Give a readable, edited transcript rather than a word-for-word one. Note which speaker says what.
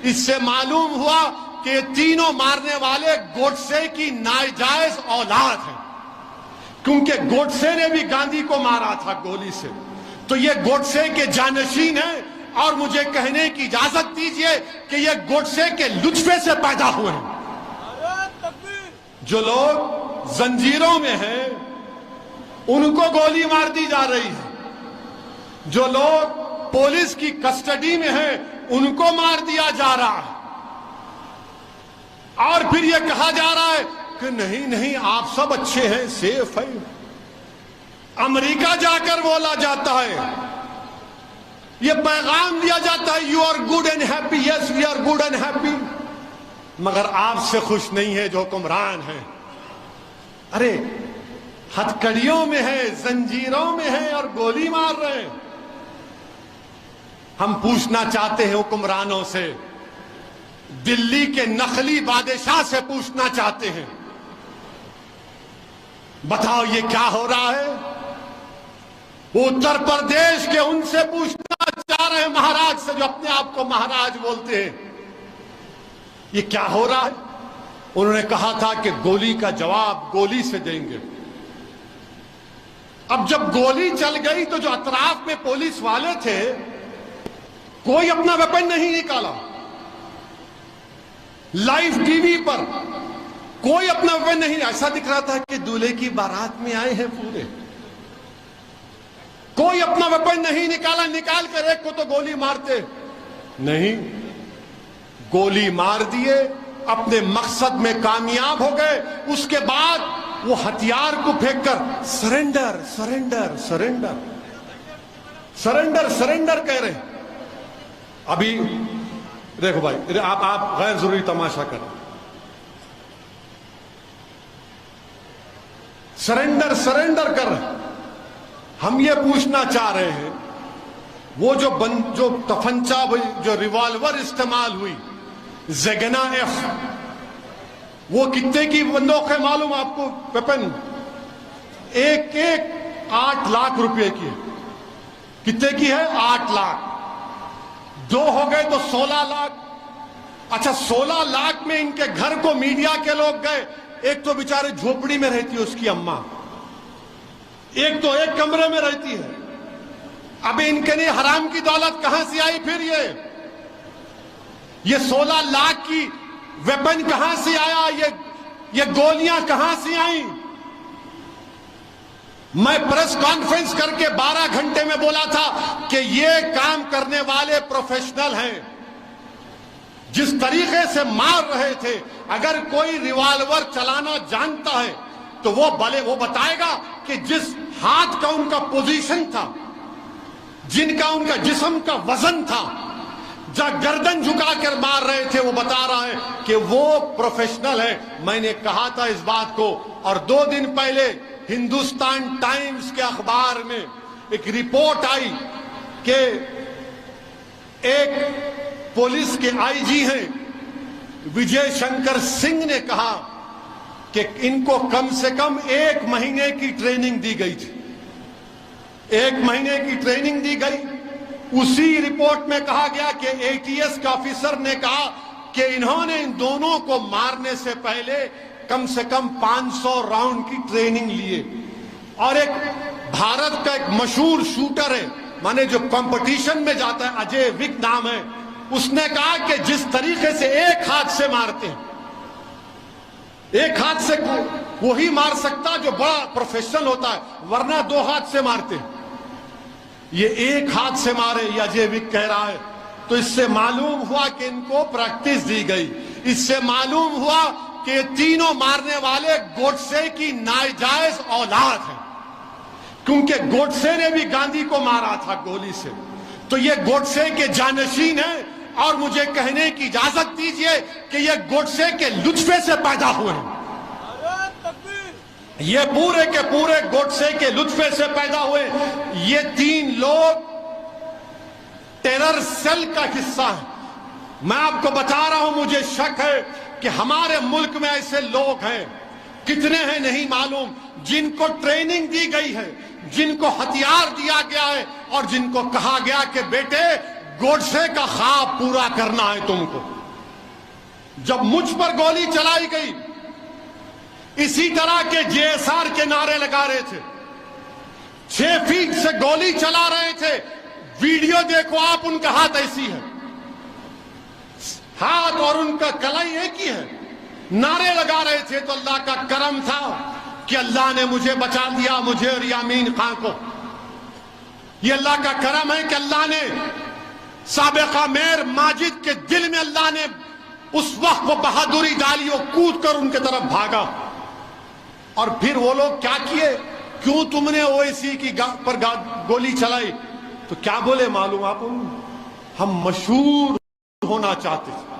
Speaker 1: اس سے معلوم ہوا کہ یہ تینوں مارنے والے گوڈسے کی ناجائز اولاد ہیں، کیونکہ گوڈسے نے بھی گاندھی کو مارا تھا گولی سے، تو یہ گوڈسے کے جانشین ہیں، اور مجھے کہنے کی اجازت دیجئے کہ یہ گوڈسے کے لطفے سے پیدا ہوئے ہیں۔ جو لوگ زنجیروں میں ہیں ان کو گولی مار دی جا رہی ہے، جو لوگ پولیس کی کسٹڈی میں ہیں ان کو مار دیا جا رہا ہے، اور پھر یہ کہا جا رہا ہے کہ نہیں آپ سب اچھے ہیں، سیف ہیں۔ امریکہ جا کر بولا جاتا ہے، یہ پیغام دیا جاتا ہے you are good and happy, yes we are good and happy, مگر آپ سے خوش نہیں ہے جو حکمران ہیں۔ ارے ہتھکڑیوں میں ہے، زنجیروں میں ہے اور گولی مار رہے ہیں۔ ہم پوچھنا چاہتے ہیں حکمرانوں سے، دلی کے نخلی بادشاہ سے پوچھنا چاہتے ہیں، بتاؤ یہ کیا ہو رہا ہے؟ اتر پردیش کے ان سے پوچھنا چاہ رہے ہیں، مہاراج سے، جو اپنے آپ کو مہاراج بولتے ہیں، یہ کیا ہو رہا ہے؟ انہوں نے کہا تھا کہ گولی کا جواب گولی سے دیں گے۔ اب جب گولی چل گئی تو جو اطراف میں پولیس والے تھے کوئی اپنا ویپن نہیں نکالا، لائیو ٹی وی پر کوئی اپنا ویپن نہیں، ایسا دکھ رہا تھا کہ دولہے کی بارات میں آئے ہیں پورے، کوئی اپنا ویپن نہیں نکالا، نکال کر ایک کو تو گولی مارتے نہیں، گولی مار دیے، اپنے مقصد میں کامیاب ہو گئے۔ اس کے بعد وہ ہتھیار کو پھینک کر surrender surrender surrender surrender surrender کہہ رہے ہیں۔ ابھی دیکھو بھائی، آپ غیر ضروری تماشا کریں، سرنڈر سرنڈر کر رہے ہیں۔ ہم یہ پوچھنا چاہ رہے ہیں، وہ جو تفنچا، جو ریوالور استعمال ہوئی زیگنا ایف، وہ کتنے کی بندوق ہے معلوم آپ کو؟ ویپن ایک 8 لاکھ روپے کی ہے۔ کتنے کی ہے؟ 8 لاکھ، دو ہو گئے تو 16 لاکھ۔ اچھا 16 لاکھ میں ان کے گھر کو میڈیا کے لوگ گئے، ایک تو بیچارے جھوپڑی میں رہتی ہے اس کی اماں، ایک تو ایک کمرے میں رہتی ہے۔ اب ان کے لیے حرام کی دولت کہاں سے آئی؟ پھر یہ 16 لاکھ کی ویپن کہاں سے آیا؟ یہ گولیاں کہاں سے آئیں؟ میں پریس کانفرنس کر کے 12 گھنٹے میں بولا تھا کہ یہ کام کرنے والے پروفیشنل ہیں، جس طریقے سے مار رہے تھے، اگر کوئی ریوالور چلانا جانتا ہے تو وہ بتائے گا کہ جس ہاتھ کا ان کا پوزیشن تھا، جن کا ان کا جسم کا وزن تھا، جب گردن جھکا کر مار رہے تھے، وہ بتا رہا ہے کہ وہ پروفیشنل ہے۔ میں نے کہا تھا اس بات کو، اور 2 دن پہلے ہندوستان ٹائمز کے اخبار میں ایک رپورٹ آئی کہ ایک پولیس کے آئی جی ہیں وجے شنکر سنگھ نے کہا کہ ان کو کم سے کم 1 مہینے کی ٹریننگ دی گئی تھی، 1 مہینے کی ٹریننگ دی گئی۔ اسی رپورٹ میں کہا گیا کہ ATS کا آفیسر نے کہا کہ انہوں نے ان دونوں کو مارنے سے پہلے کم سے کم 500 راؤنڈ کی ٹریننگ لیے۔ اور ایک بھارت کا ایک مشہور شوٹر ہے، مانے جو کمپٹیشن میں جاتا ہے، اجے وک نام ہے، اس نے کہا کہ جس طریقے سے ایک ہاتھ سے مارتے ہیں، ایک ہاتھ سے وہی مار سکتا جو بڑا پروفیشنل ہوتا ہے، ورنہ 2 ہاتھ سے مارتے ہیں، یہ ایک ہاتھ سے مارے، یہ اجے وک کہہ رہا ہے۔ تو اس سے معلوم ہوا کہ ان کو پریکٹس دی گئی، اس سے معلوم ہوا کہ یہ تینوں مارنے والے گوڈسے کی ناجائز اولاد ہیں، کیونکہ گوڈسے نے بھی گاندھی کو مارا تھا گولی سے، تو یہ گوڈسے کے جانشین ہیں، اور مجھے کہنے کی اجازت دیجئے کہ یہ گوڈسے کے لطفے سے پیدا ہوئے ہیں، یہ پورے کے پورے گوڈسے کے لطفے سے پیدا ہوئے۔ یہ 3 لوگ ٹیرر سیل کا حصہ ہیں۔ میں آپ کو بتا رہا ہوں، مجھے شک ہے کہ ہمارے ملک میں ایسے لوگ ہیں، کتنے ہیں نہیں معلوم، جن کو ٹریننگ دی گئی ہے، جن کو ہتھیار دیا گیا ہے، اور جن کو کہا گیا کہ بیٹے گوڈسے کا خواب پورا کرنا ہے تم کو. جب مجھ پر گولی چلائی گئی اسی طرح کے JSR کے نعرے لگا رہے تھے, 6 فیٹ سے گولی چلا رہے تھے. ویڈیو دیکھو آپ, ان کا ہاتھ ایسی ہے, ہاتھ اور ان کا کلائی ایک ہی ہے. نعرے لگا رہے تھے. تو اللہ کا کرم تھا کہ اللہ نے مجھے بچا دیا, مجھے اور یامین خان کو. یہ اللہ کا کرم ہے کہ اللہ نے سابقہ میر ماجد کے دل میں اللہ نے اس وقت وہ بہادری ڈالی, وہ کود کر ان کے طرف بھاگا. اور پھر وہ لوگ کیا کیے, کیوں تم نے اویسی کی پر گولی چلائی؟ تو کیا بولے معلوم آپ, ہم مشہور ہونا چاہتے تھے.